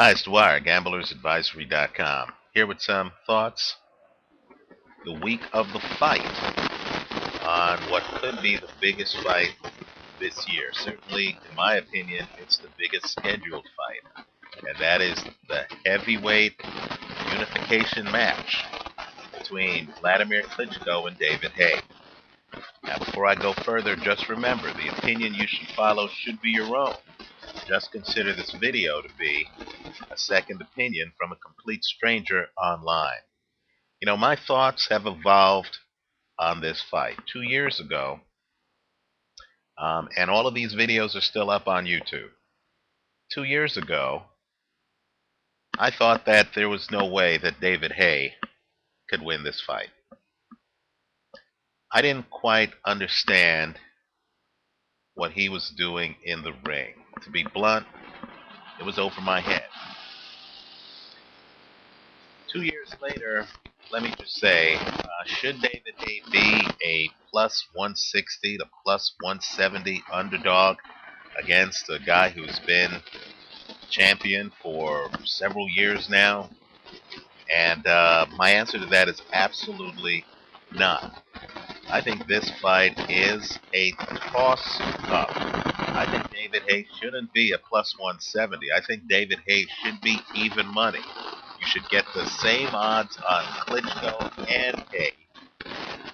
Hi, it's Dwyer, gamblersadvisory.com. Here with some thoughts the week of the fight on what could be the biggest fight this year. Certainly, in my opinion, it's the biggest scheduled fight, and that is the heavyweight unification match between Wladimir Klitschko and David Haye. Now, before I go further, just remember the opinion you should follow should be your own. Just consider this video to be a second opinion from a complete stranger online. You know, my thoughts have evolved on this fight 2 years ago, and all of these videos are still up on YouTube. 2 years ago, I thought that there was no way that David Haye could win this fight. I didn't quite understand what he was doing in the ring. To be blunt, it was over my head. 2 years later, let me just say, should David Haye be a plus 160 to plus 170 underdog against a guy who's been champion for several years now? And my answer to that is absolutely not. I think this fight is a toss-up. I think David Haye shouldn't be a plus 170. I think David Haye should be even money. You should get the same odds on Klitschko and Haye.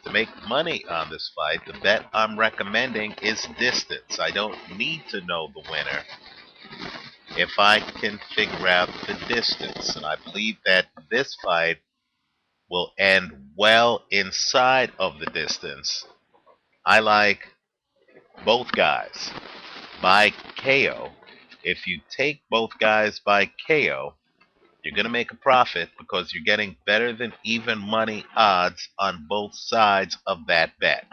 To make money on this fight, the bet I'm recommending is distance. I don't need to know the winner if I can figure out the distance. And I believe that this fight will end well inside of the distance. I like both guys by KO. If you take both guys by KO, you're going to make a profit because you're getting better than even money odds on both sides of that bet.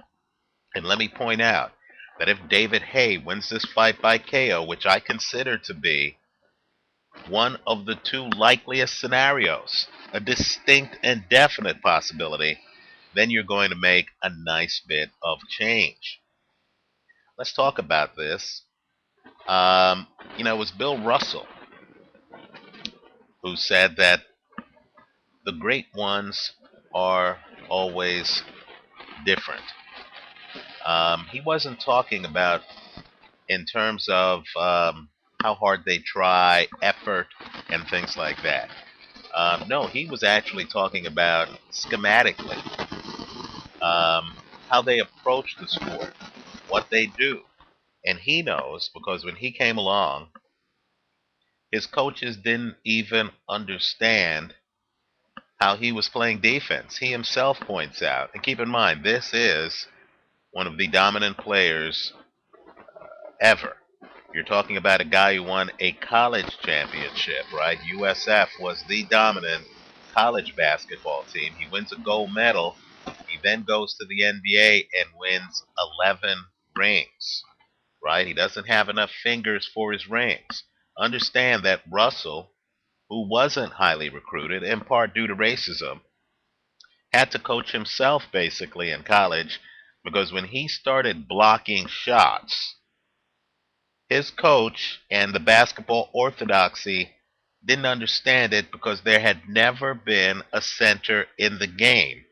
And let me point out that if David Haye wins this fight by KO, which I consider to be one of the two likeliest scenarios, a distinct and definite possibility, then you're going to make a nice bit of change. Let's talk about this. It was Bill Russell who said that the great ones are always different. He wasn't talking about in terms of how hard they try, effort, and things like that. No, he was actually talking about schematically, how they approach the sport, what they do. And he knows because when he came along, his coaches didn't even understand how he was playing defense. He himself points out, and keep in mind, this is one of the dominant players ever. You're talking about a guy who won a college championship, right? USF was the dominant college basketball team. He wins a gold medal. He then goes to the NBA and wins 11 rings, right? He doesn't have enough fingers for his rings. Understand that Russell, who wasn't highly recruited, in part due to racism, had to coach himself basically in college because when he started blocking shots, his coach and the basketball orthodoxy didn't understand it because there had never been a center in the game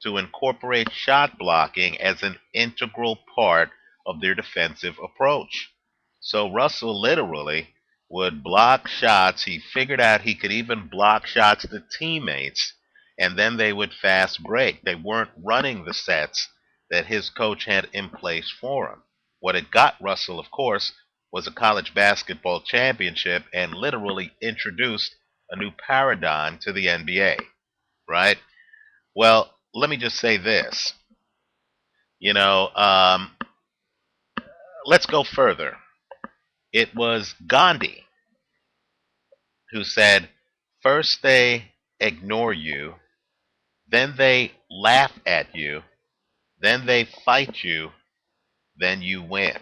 to incorporate shot blocking as an integral part of their defensive approach. So Russell literally would block shots. He figured out he could even block shots to teammates, and then they would fast break. They weren't running the sets that his coach had in place for him. What it got Russell, of course, was a college basketball championship and literally introduced a new paradigm to the NBA, right? Well, let me just say this. Let's go further. It was Gandhi who said, first they ignore you, then they laugh at you, then they fight you, then you win.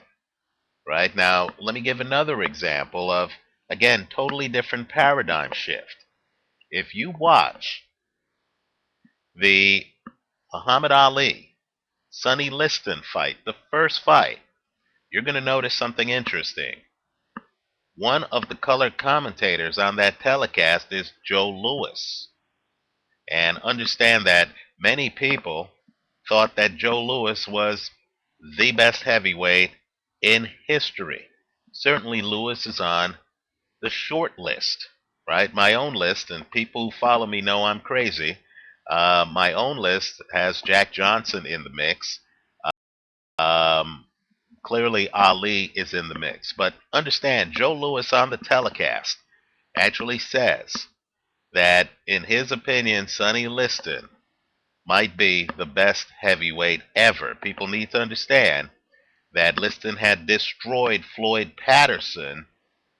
Right? Now, let me give another example of, again, totally different paradigm shift. If you watch the Muhammad Ali, Sonny Liston fight, the first fight, you're going to notice something interesting. one of the color commentators on that telecast is Joe Louis. And understand that many people thought that Joe Louis was the best heavyweight in history. Certainly Louis is on the short list, right? My own list, and people who follow me know I'm crazy. My own list has Jack Johnson in the mix. Um, Clearly, Ali is in the mix. But understand, Joe Louis on the telecast actually says that, in his opinion, Sonny Liston might be the best heavyweight ever. People need to understand that Liston had destroyed Floyd Patterson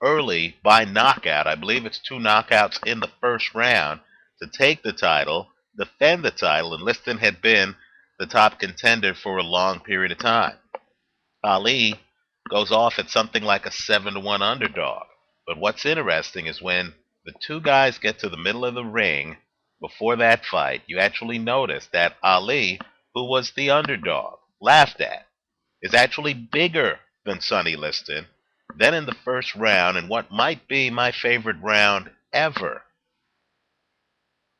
early by knockout. I believe it's 2 knockouts in the first round to take the title, defend the title, and Liston had been the top contender for a long period of time. Ali goes off at something like a 7-1 underdog. But what's interesting is when the two guys get to the middle of the ring before that fight, you actually notice that Ali, who was the underdog, laughed at, is actually bigger than Sonny Liston. Then in the first round, and what might be my favorite round ever,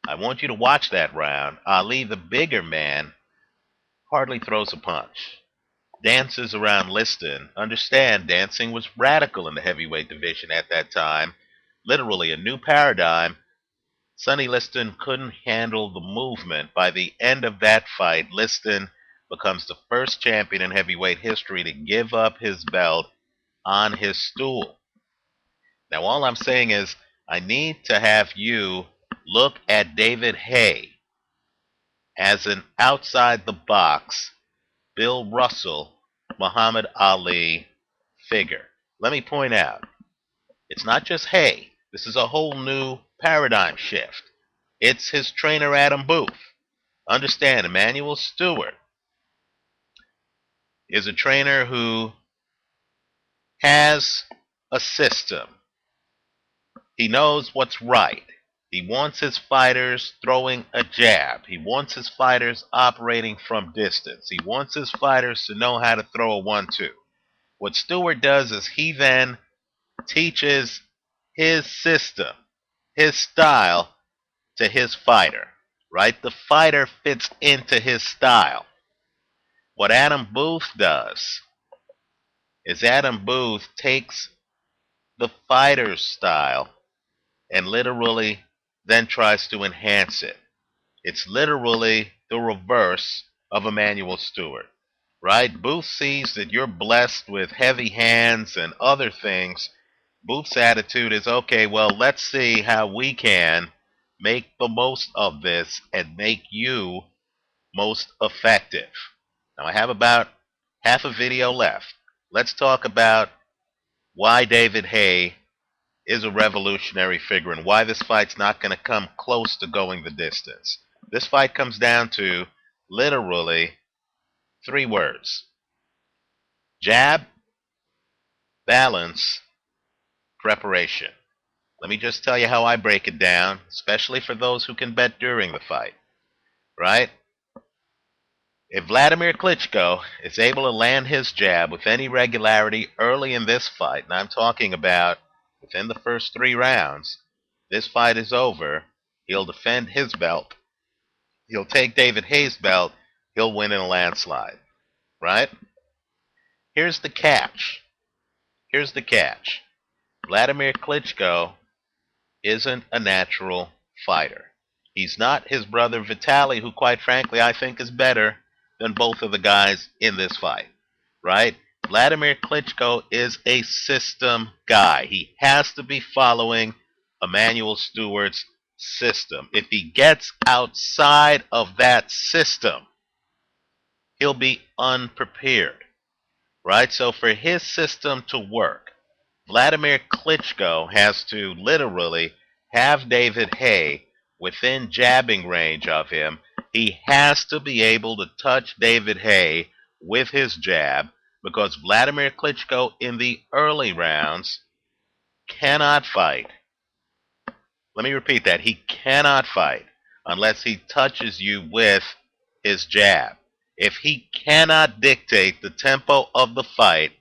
I want you to watch that round. Ali, the bigger man, hardly throws a punch. Dances around Liston. Understand, dancing was radical in the heavyweight division at that time. Literally a new paradigm. Sonny Liston couldn't handle the movement. By the end of that fight, Liston becomes the first champion in heavyweight history to give up his belt on his stool. Now, all I'm saying is I need to have you look at David Haye as an outside the box Bill Russell, Muhammad Ali figure. Let me point out, it's not just Haye. This is a whole new paradigm shift. It's his trainer, Adam Booth. Understand, Emmanuel Stewart is a trainer who has a system. He knows what's right. He wants his fighters throwing a jab. He wants his fighters operating from distance. He wants his fighters to know how to throw a 1-2. What Stewart does is he then teaches his system, his style to his fighter, right? The fighter fits into his style. What Adam Booth does is Adam Booth takes the fighter's style and literally then tries to enhance it. It's literally the reverse of Emmanuel Stewart, right? Booth sees that you're blessed with heavy hands and other things. Booth's attitude is, okay, well, let's see how we can make the most of this and make you most effective. Now, I have about half a video left. Let's talk about why David Haye is a revolutionary figure and why this fight's not going to come close to going the distance. This fight comes down to literally 3 words: jab, balance, preparation. Let me just tell you how I break it down, especially for those who can bet during the fight, right? If Wladimir Klitschko is able to land his jab with any regularity early in this fight, and I'm talking about within the first 3 rounds, this fight is over. He'll defend his belt. He'll take David Haye's belt. He'll win in a landslide, right? Here's the catch. Here's the catch. Wladimir Klitschko isn't a natural fighter. He's not his brother Vitaly, who quite frankly I think is better than both of the guys in this fight, right? Wladimir Klitschko is a system guy. He has to be following Emmanuel Stewart's system. If he gets outside of that system, he'll be unprepared, right? So for his system to work, Wladimir Klitschko has to literally have David Haye within jabbing range of him. He has to be able to touch David Haye with his jab, because Wladimir Klitschko in the early rounds cannot fight. Let me repeat that. He cannot fight unless he touches you with his jab. If he cannot dictate the tempo of the fight,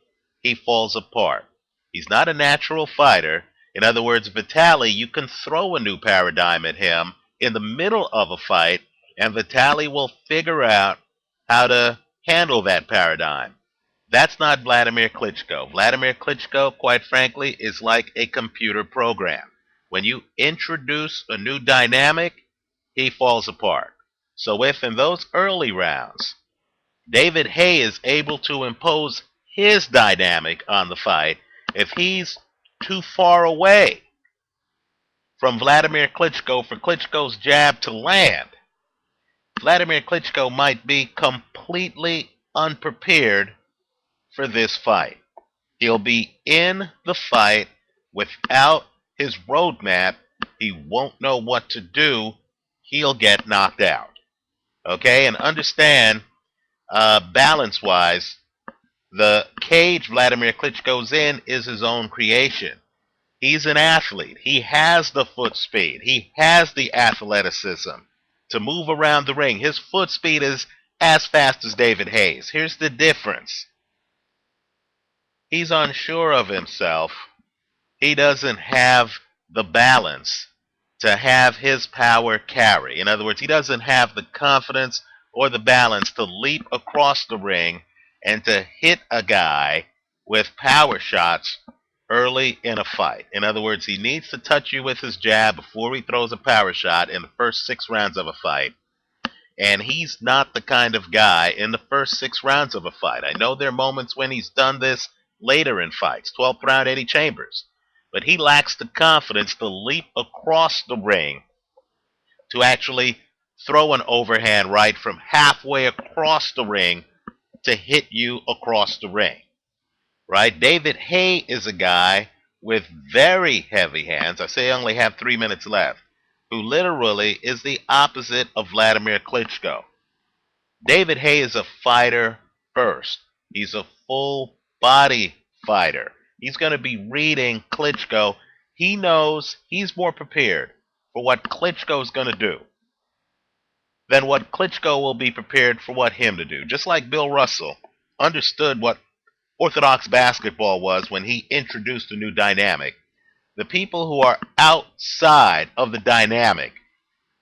he falls apart. He's not a natural fighter. In other words, Vitaly, you can throw a new paradigm at him in the middle of a fight, and Vitaly will figure out how to handle that paradigm. That's not Wladimir Klitschko. Wladimir Klitschko, quite frankly, is like a computer program. When you introduce a new dynamic, he falls apart. So if in those early rounds, David Haye is able to impose his dynamic on the fight, if he's too far away from Wladimir Klitschko for Klitschko's jab to land, Wladimir Klitschko might be completely unprepared for this fight. He'll be in the fight without his roadmap. He won't know what to do. He'll get knocked out. Okay, and understand, balance-wise, the cage Wladimir Klitschko's in is his own creation. He's an athlete. He has the foot speed. He has the athleticism to move around the ring. His foot speed is as fast as David Haye's. Here's the difference. He's unsure of himself. He doesn't have the balance to have his power carry. In other words, he doesn't have the confidence or the balance to leap across the ring and to hit a guy with power shots early in a fight. In other words, he needs to touch you with his jab before he throws a power shot in the first 6 rounds of a fight. And he's not the kind of guy in the first 6 rounds of a fight. I know there are moments when he's done this later in fights, 12th round Eddie Chambers. But he lacks the confidence to leap across the ring to actually throw an overhand right from halfway across the ring to hit you across the ring. Right? David Haye is a guy with very heavy hands. I say I only have 3 minutes left. Who literally is the opposite of Wladimir Klitschko. David Haye is a fighter first. He's a full body fighter. He's going to be reading Klitschko. He knows he's more prepared for what Klitschko's going to do than what Klitschko will be prepared for what him to do. Just like Bill Russell understood what orthodox basketball was when he introduced a new dynamic. The people who are outside of the dynamic,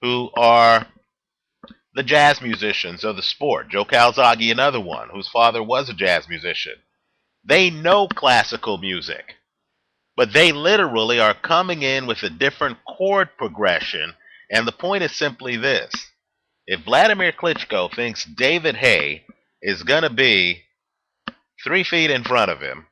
who are the jazz musicians of the sport, Joe Calzaghe, another one, whose father was a jazz musician, they know classical music, but they literally are coming in with a different chord progression, and the point is simply this. If Wladimir Klitschko thinks David Haye is going to be 3 feet in front of him,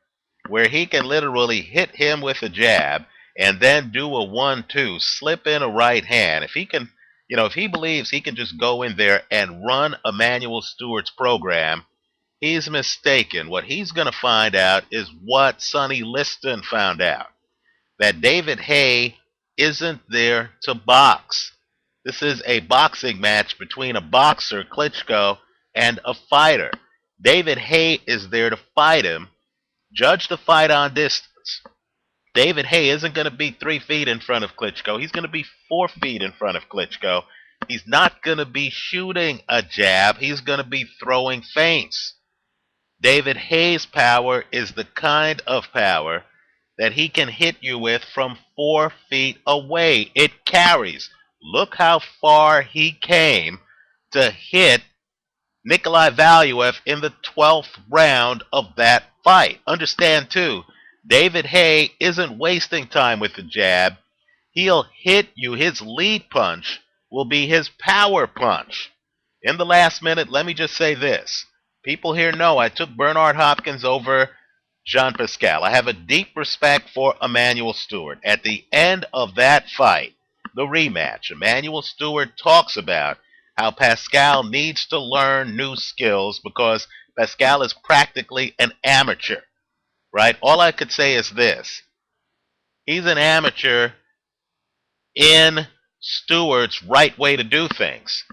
where he can literally hit him with a jab and then do a 1-2, slip in a right hand, if he can, if he believes he can just go in there and run Emanuel Stewart's program, he's mistaken. What he's going to find out is what Sonny Liston found out, that David Haye isn't there to box. This is a boxing match between a boxer, Klitschko, and a fighter. David Haye is there to fight him. Judge the fight on distance. David Haye isn't going to be 3 feet in front of Klitschko. He's going to be 4 feet in front of Klitschko. He's not going to be shooting a jab. He's going to be throwing feints. David Haye's power is the kind of power that he can hit you with from 4 feet away. It carries. Look how far he came to hit Nikolai Valuev in the 12th round of that fight. Understand, too, David Haye isn't wasting time with the jab. He'll hit you. His lead punch will be his power punch. In the last minute, let me just say this. People here know I took Bernard Hopkins over Jean Pascal. I have a deep respect for Emanuel Stewart. At the end of that fight, the rematch, Emanuel Stewart talks about how Pascal needs to learn new skills because Pascal is practically an amateur, right? All I could say is this. He's an amateur in Stewart's right way to do things.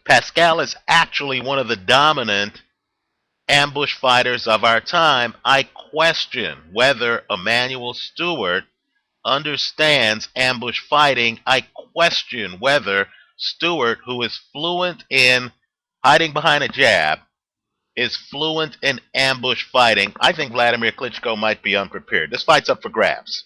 Pascal is actually one of the dominant ambush fighters of our time. I question whether Emanuel Stewart understands ambush fighting. I question whether Stewart, who is fluent in hiding behind a jab, is fluent in ambush fighting. I think Vladimir Klitschko might be unprepared. This fight's up for grabs.